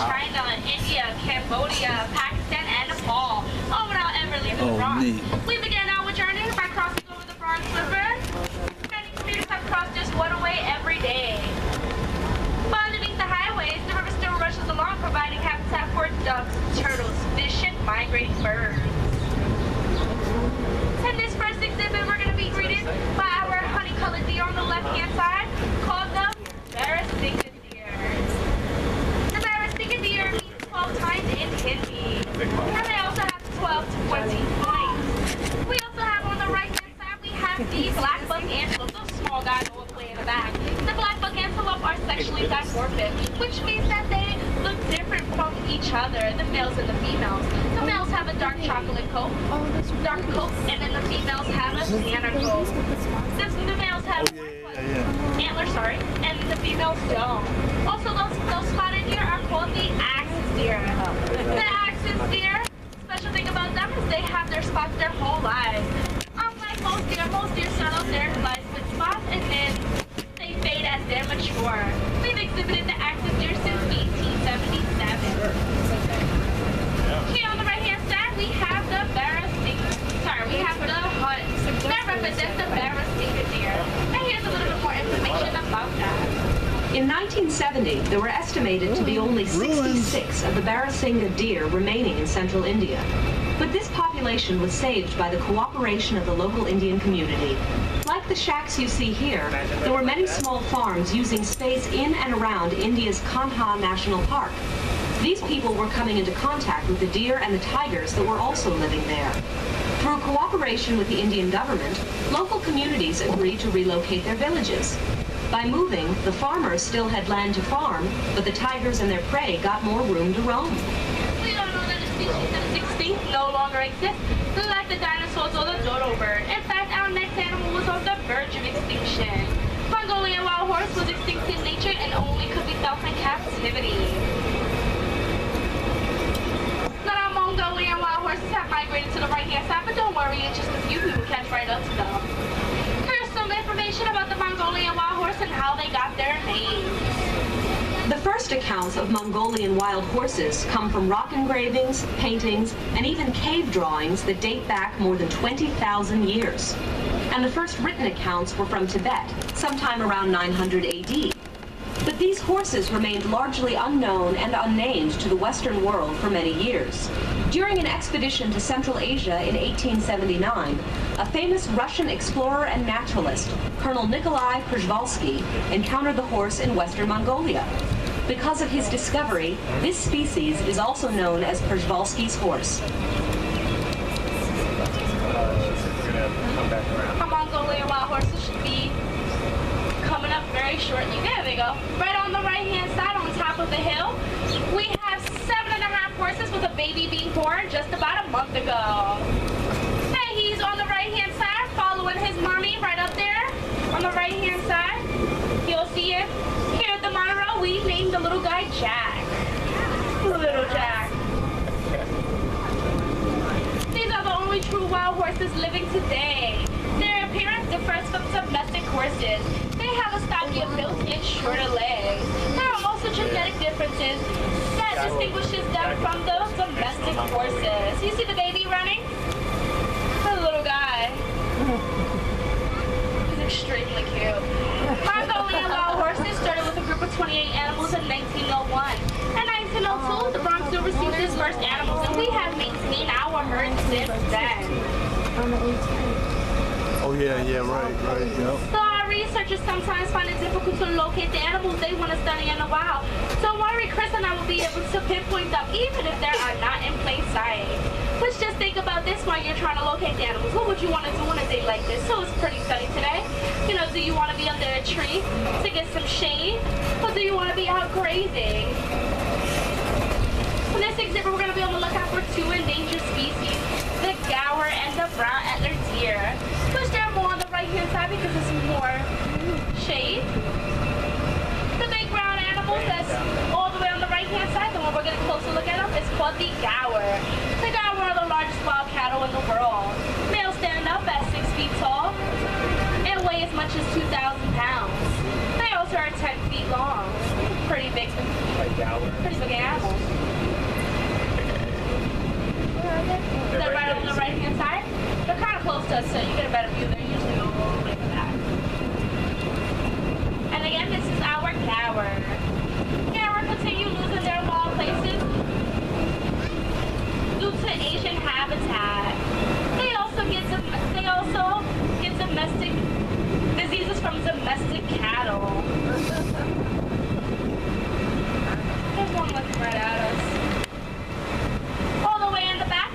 China, India, Cambodia, Pakistan, and Nepal, all without ever leaving the Bronx. We began our journey by crossing over the Bronx River. Many commuters have crossed just one way every day. But underneath the highways, the river still rushes along, providing habitat for ducks, turtles, fish, and migrating birds. In this first exhibit, we're going to be greeted by our honey-colored deer on the left-hand side, called the Barastinga deer. The Barastinga deer means 12 times in Hindi, and they also have 12 to 14 points. We also have on the right-hand side, we have the black-buck antelope, those small guys all the way in the back. The black-buck antelope are sexually dimorphic, which means that they look different from each other, the males and the females. The males have a dark chocolate coat, and then the females have a sienna coat. The males have antlers, and the females don't. Also, those spotted deer are called the axis deer. The axis deer, special thing about them is they have their spots their whole lives. Unlike most deer start out their lives with spots and then they fade as they mature. We've exhibited the axis deer since 1877. Here on the right-hand side, we have the we have the hunt that represents the Barastinga deer. And here's a little bit more information about that. In 1970, there were estimated to be only 66 of the Barastinga deer remaining in central India. But this population was saved by the cooperation of the local Indian community. Like the shacks you see here, there were many small farms using space in and around India's Kanha National Park. These people were coming into contact with the deer and the tigers that were also living there. Through cooperation with the Indian government, local communities agreed to relocate their villages. By moving, the farmers still had land to farm, but the tigers and their prey got more room to roam. We don't know that the species that is extinct no longer exists, like the dinosaurs or the dodo bird. In fact, our next animal was on the verge of extinction. Mongolian wild horse was extinct in nature and only could be felt in captivity. Mongolian wild horses have migrated to the right-hand side, but don't worry, it's just a few who will catch right up to them. Here's some information about the Mongolian wild horse and how they got their name. The first accounts of Mongolian wild horses come from rock engravings, paintings, and even cave drawings that date back more than 20,000 years. And the first written accounts were from Tibet, sometime around 900 AD. But these horses remained largely unknown and unnamed to the Western world for many years. During an expedition to Central Asia in 1879, a famous Russian explorer and naturalist, Colonel Nikolai Przewalski, encountered the horse in Western Mongolia. Because of his discovery, this species is also known as Przewalski's horse. A Mongolian wild horses should be coming up very shortly. There they go. Right on the right-hand side, on top of the hill, we have 7.5 horses with a baby being born just about a month ago. Hey, he's on the right-hand side, following his mommy right up there. On the right-hand side, you'll see it. Here at the Monorail, we named the little guy Jack. Little Jack. These are the only true wild horses living today. Their appearance differs from domestic horses. They have a stockier built and shorter legs. There are also genetic differences that distinguishes them from those domestic horses. You see the baby running? The little guy. He's extremely cute. Mongolian wild horses started with a group of 28 animals in 1901. In 1902, the Bronx Zoo received its first animals, and we have maintained our herd since then. Oh yeah, right, yep. So our researchers sometimes find it difficult to locate the animals they want to study in the wild. Don't worry, Chris and I will be able to pinpoint them even if they are not in plain sight. Let's just think about this while you're trying to locate the animals. What would you want to do on a day like this? So it's pretty sunny today. You know, do you want to be under a tree to get some shade? Or do you want to be out grazing? In this exhibit, we're going to be on the lookout for two endangered species, the gaur and the brown antlered deer. Push them more on the right-hand side because it's more shade. The big brown animal that's all the way on the right-hand side, the one we're getting a closer look at them, is called the gaur. The gaur are the largest wild cattle in the world. Males stand up at 6 feet tall and weigh as much as 2,000 pounds. They also are 10 feet long. Pretty big animals. They're right on the right-hand side. They're kind of close to us, so you get a better view. They're usually all the way back. And again, this is our gaur. Gaur continue losing their wild places due to Asian habitat. They also get domestic diseases from domestic cattle. There's one looking right at us. All the way in the back,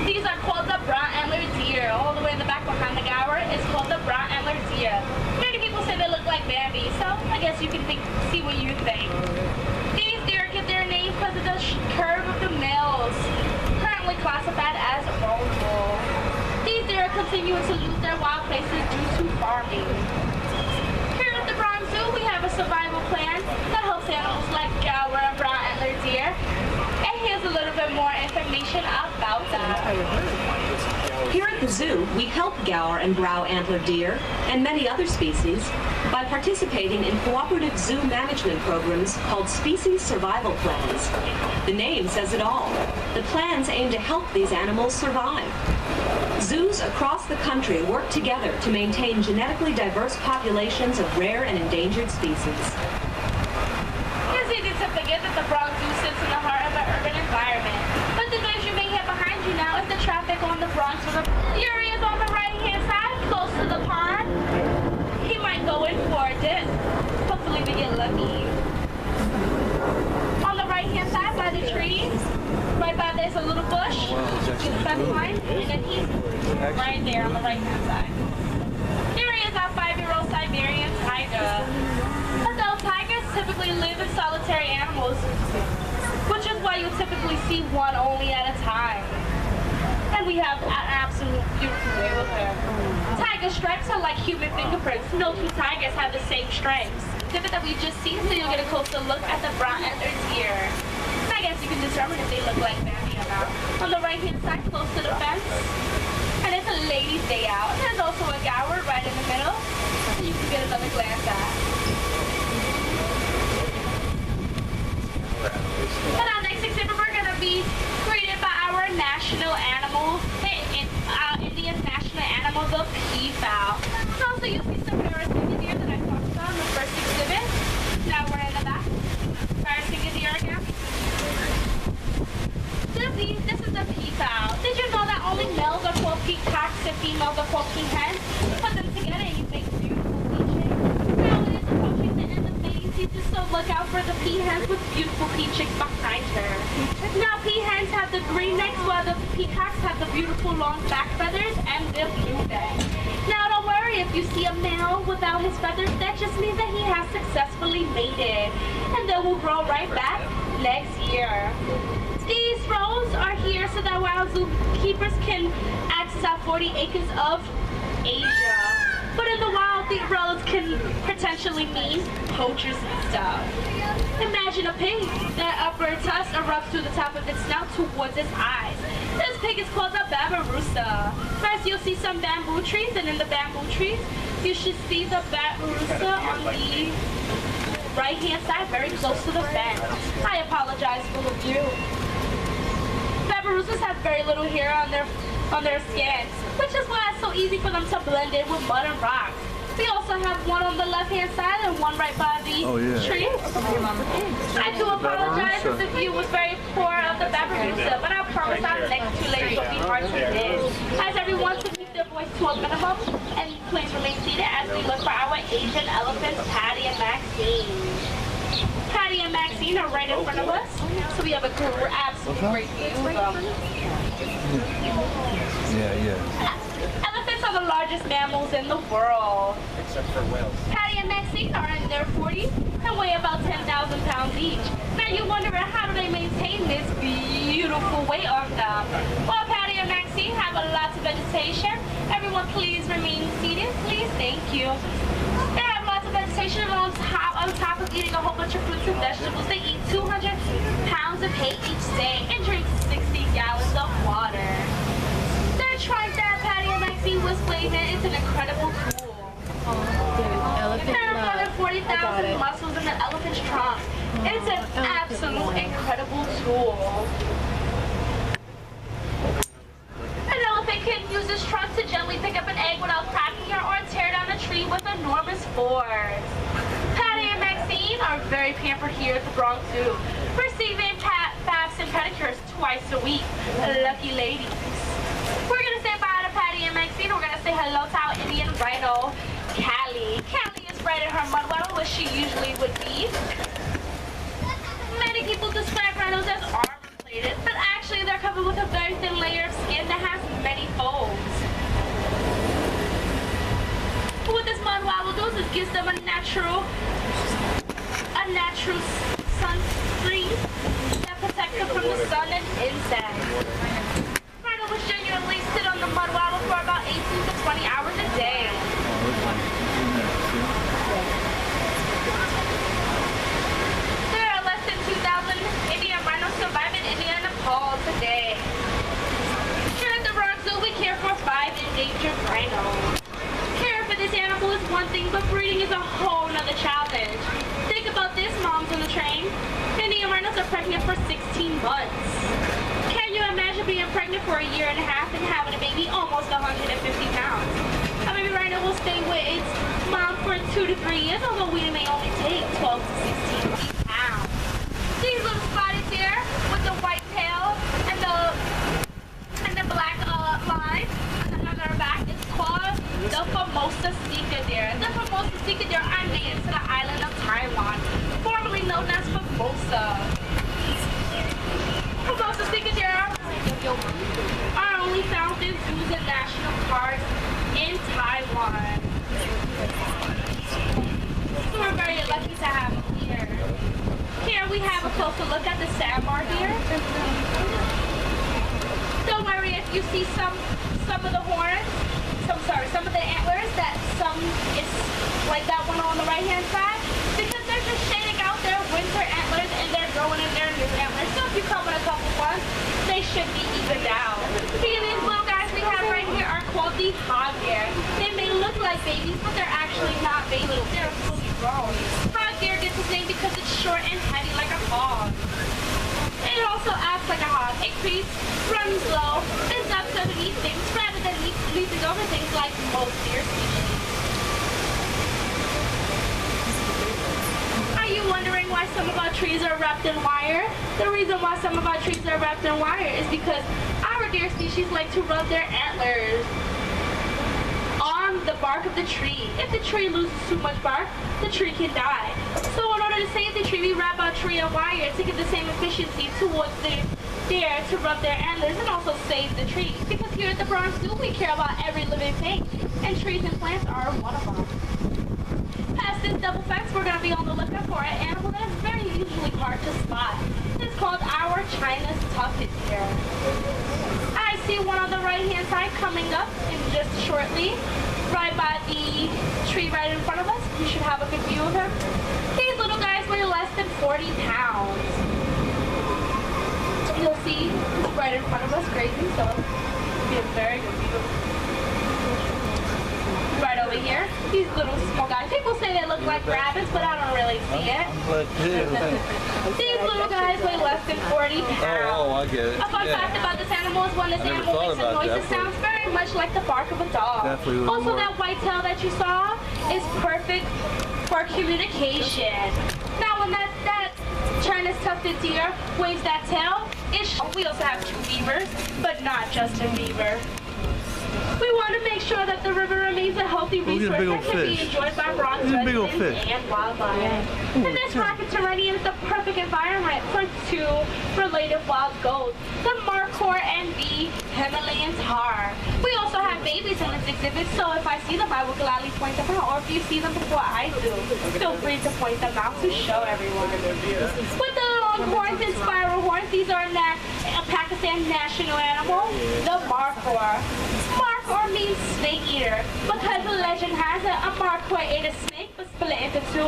these are called the brown antler deer. All the way in the back behind the gaur is called the brown antler deer. Many people say they look like Bambi, so I guess you can see what you think. These deer get their name because of the curve of the males, currently classified as vulnerable. These deer continue to lose their wild places due to farming. Here at the Bronx Zoo, we have a survival plan that helps animals like gaur and brown antler deer. And here's a little bit more information about that. Here at the zoo, we help gaur and brown antler deer and many other species by participating in cooperative zoo management programs called species survival plans. The name says it all. The plans aim to help these animals survive. Zoos across the country work together to maintain genetically diverse populations of rare and endangered species. It's easy to forget that the Bronx Zoo sits in the heart of an urban environment. But the noise you may hear behind you now is the traffic on the Bronx River. Yuri is on the right-hand side, close to the pond. He might go in for a dip. Hopefully we get lucky. On the right-hand side by the trees, right by there's a little bush. See the fence line? And then he's right there on the right-hand side. Yuri is our 5-year-old Siberian tiger. Adult tigers typically live in solitary animals, which is why you typically see one only at a time. And we have an absolute beautiful view of her. Tiger stripes are like human fingerprints. No two tigers have the same stripes. Exhibit that we just seen, so you'll get a closer look at the brown antler deer. I guess you can determine if they look like Bambi or not. On the right-hand side, close to the fence, and it's a ladies' day out. There's also a gaur right in the middle, so you can get another glance at. And our next exhibit, we're going to be greeted by our national animal, our Indian national animal, the peafowl. And also, you'll see some parasitic deer that I talked about in the first exhibit. Now we're in the back. Parasitic deer again. This is the peafowl. Did you know that only males are called peacocks and females are called peahens? Put them together and you make beautiful peachings. Now it is approaching the end of mating season, so look out for the peahens with beautiful peachings behind her. Now peahens have the green necks while the peacocks have the beautiful long back feathers and the blue neck. Now don't worry if you see a male without his feathers, that just means that he has successfully mated. And they will grow right back next year. These rows are here so that wild zookeepers can access our 40 acres of Asia. But in the wild, these roads can potentially mean poachers and stuff. Imagine a pig. Their upper tusk erupts through the top of its snout towards its eyes. This pig is called a babirusa. First, you'll see some bamboo trees, and in the bamboo trees, you should see the babirusa on the right-hand side, very close to the fence. I apologize for the view. Babirussas have very little hair on their skin, which is why it's so easy for them to blend in with mud and rocks. We also have one on the left-hand side and one right by the tree. I do apologize if the view was very poor of the babirusa, but I promise our next 2 ladies will be hard to miss. As everyone to keep their voice to a minimum, and please remain seated as we look for our Asian elephants, Patty and Maxine. Patty and Maxine are right in front of us, so we have a absolutely great view of them. Elephants are the largest mammals in the world. Except for whales. Patty and Maxine are in their 40s and weigh about 10,000 pounds each. Now you wonder how do they maintain this beautiful weight on them? Well, Patty and Maxine have a lot of vegetation. Everyone please remain seated, please. Thank you. They have lots of vegetation on top of eating a whole bunch of fruits and vegetables. They eat 200 pounds of hay each day and drink 60 gallons of water. Their trunk that Patty and Maxine was waving is an incredible tool. There are more than 40,000 muscles in the elephant's trunk. It's an absolute incredible tool. An elephant can use its trunk to gently pick up an egg without cracking it or tear down a tree with enormous force. Patty and Maxine are very pampered here at the Bronx Zoo, receiving baths and pedicures twice a week. Lucky ladies. We're going to say bye to Patty and Maxine. We're going to say hello to our Indian rhino, Callie. Callie is right in her mud waddle, where she usually would be. Many people describe rhinos as armor-plated, but actually they're covered with a very thin layer of skin that has many folds. What this mud waddle does is gives them a natural sunscreen that protects them from the sun and insects. Rhino will genuinely sit on the mud waddle for about 18 to 20 hours a day. There are less than 2,000 Indian rhinos survive in India and Nepal today. Here at the Bronx Zoo, we care for 5 endangered rhinos. Care for this animal is one thing, but breeding is a whole nother challenge. Think about this, moms on the train. Indian rhinos are pregnant for 16 months. Can you imagine being pregnant for a year and a half and having a baby almost 150 pounds? A baby rhino will stay with its mom for 2 to 3 years, although we may only take 12 to 16 pounds. These little spotted deer with the white tail and the black line on their back is called the Formosa Sika deer. The Formosa Sika deer are native to the island of Taiwan, formerly known as Formosa. Formosa Sika deer are only found in zoos and national parks in Taiwan. So we're very lucky to have them here. Here we have a closer look at the sandbar deer. Don't worry if you see some of the horns, some of the antlers, that some is like that one on the right hand side, because they're just shading out their winter antlers and they're growing in their new antlers. So if you come with a couple ones, they should be evened out. See, these little guys we have right here are called the hog deer. They may look like babies, but they're actually not babies. They're fully grown. Hog deer gets its name because it's short and heavy like a hog. It also acts like a hog. It creeps, runs low, and ducks underneath things rather than leaping over things like most deer species. Are you wondering why some of our trees are wrapped in wire? The reason why some of our trees are wrapped in wire is because our deer species like to rub their antlers on the bark of the tree. If the tree loses too much bark, the tree can die. So in order to save the tree, we wrap our tree in wire to give the same efficiency towards the deer to rub their antlers and also save the tree. Because here at the Bronx Zoo, we care about every living thing, and trees and plants are one of them. Past this double fence, we're going to be on the lookout for an animal that is very usually hard to spot. It's called our China's tufted deer. I see one on the right-hand side coming up in just shortly, right by the tree right in front of us. You should have a good view of him. These little guys weigh less than 40 pounds. You'll see he's right in front of us grazing, so it'll be a very good view. Right over here, these little small guys. People say they look like rabbits, but I don't really see it. These little guys weigh less than 40 pounds. Oh, I get it. A fun fact about this animal is when this animal makes a noise, it sounds very much like the bark of a dog. Also, that white tail that you saw is perfect for communication. Now, when that China's tufted deer waves that tail, we also have 2 beavers, but not just a beaver. We want to make sure that the river remains a healthy resource that can be enjoyed by Bronx residents and wildlife. And this rocky terrain is the perfect environment for 2 related wild goats, the Markhor and the Himalayan tar. We also have babies in this exhibit, so if I see them, I will gladly point them out. Or if you see them before I do, feel free to point them out to show everyone. With the long horns and spiral horns, these are a Pakistan national animal, the Markhor. Markhor means snake eater, because the legend has it, a Markhor ate a snake but split into 2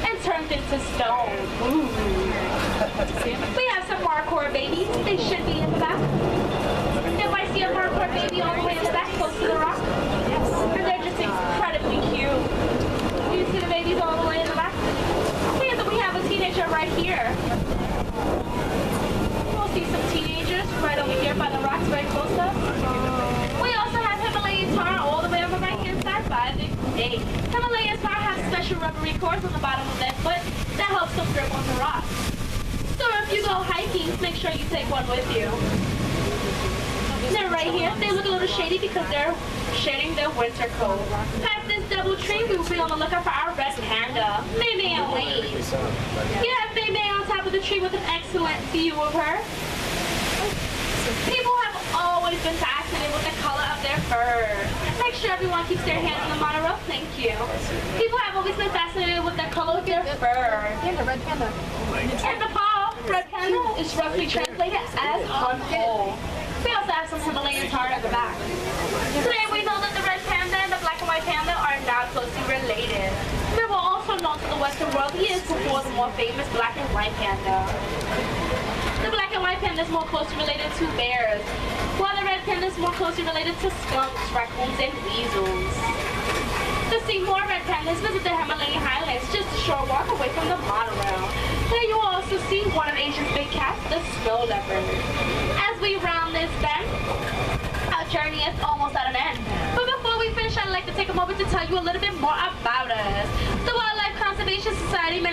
and turned into stone. Ooh. We have some Markhor babies. They should be in the back. If I see a Markhor baby all the way in the back, close to the rock, and they're just incredibly cute. Do you see the babies all the way in the back? We have a teenager right here. special rubbery cords on the bottom of their foot that helps them grip onto rocks. So if you go hiking, make sure you take one with you. They're right here. They look a little shady because they're shedding their winter coat. Past this double tree, we will be on the lookout for our red panda, May May and Wade. You have May May on top of the tree with an excellent view of her. People have always been fascinated with the color of their fur. Make sure everyone keeps their hands on the monorail. Thank you. People have always been fascinated with the color of their fur. Panda, red panda. And the paw, red panda, is roughly translated as unwhole. We also have some Himalayan tar at the back. Today we know that the red panda and the black and white panda are now closely related. We were also known to the Western world years before the more famous black and white panda. The black and white panda is more closely related to bears, while the red panda is more closely related to skunks, raccoons, and weasels. To see more red pandas, visit the Himalayan highlands just a short walk away from the monorail. There you will also see one of Asia's big cats, the snow leopard. As we round this bend, our journey is almost at an end. But before we finish, I'd like to take a moment to tell you a little bit more about us. The Wildlife Conservation Society